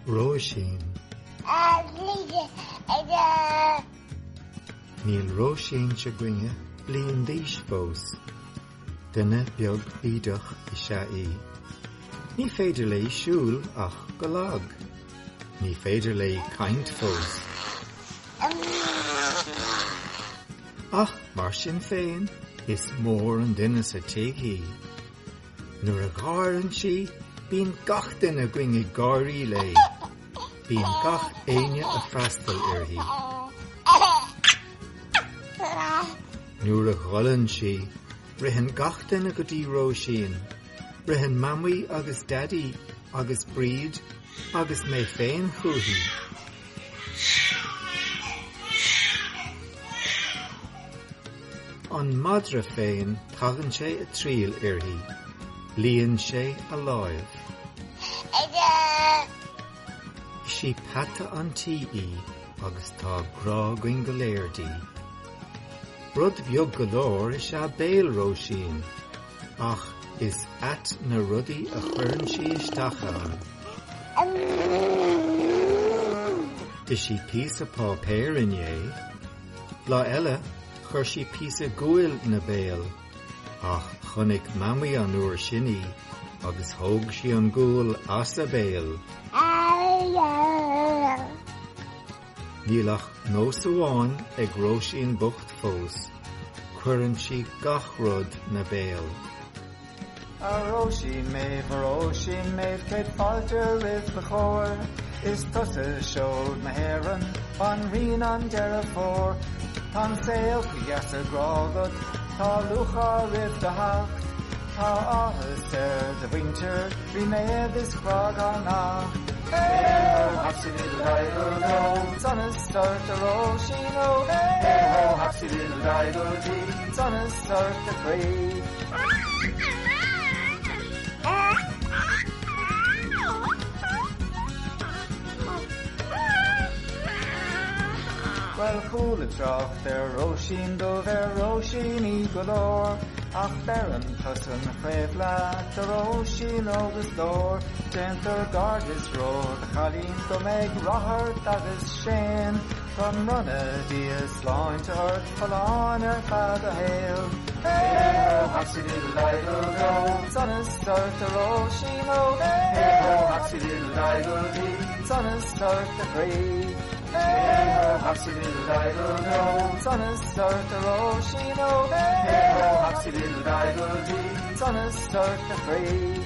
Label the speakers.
Speaker 1: Róisín. Níl Róisín se gcuinge bliain díos fós. Duine beag bídeach I seaí. Ní féidir le siúl ach go lag. Ní féidir le caint fós. Ach mar sin féin is mór an duine sa téigí. Nuair a gáireann si, bíonn gach duine gcuinge gáirí le. Bíonn gach aine a freastal uirthi. Nuair a ghollann si, ritheann gach duine go dtí Róisín. Ritheann mamaí agus daddy agus bríd agus mé féin chuaigh. An madra féin tagann sé a tríal uirthi. Líonn sé a láimh. Si pata an tíí agus tá grá going go léirdí. Rud beag go leor is a béal Róisín, ach is at na rudaí a chuireann si isteach ann. Is si píos a pápéir inné, lá eile chuir si píos a gúil na béal, ach chunig mamaí an uair sinní agus thóg si an gúil as a béal. Nílach nós amháin ag Róisín bucht fós, chuireann si gach rud na béal.
Speaker 2: Róisín Méabh céad fáilte rith le chóir, is tusa seoil na hÉireann, an rian an deire fór, tá saol go gheas a grágad, tá lucha rith de hacht, tá áthas de winter, bhí méad is crag an nach. Hey-ho, hapsy little diddle-do, son is start a Róisín, oh. Hey-ho, hapsy little diddle-dee, son is start a cree. Well, cool it troch, there Róisín do, there Róisín I galore. Ach beran tusan chréifle, the Róisín agus dór. Gentle Gardas road, the Chalín go meg rothart agus Shane. From runna días láin to hurt, falán fad a hail. Hey-ho, hapsy little diddle-do, son is start a Róisín, oh. Hey-ho, hapsy little diddle-dee, son is start a cree. Hey-ho, hapsy little diddle-do, son is start a Róisín, oh. Hey-ho, hapsy little diddle-dee, son is start a cree.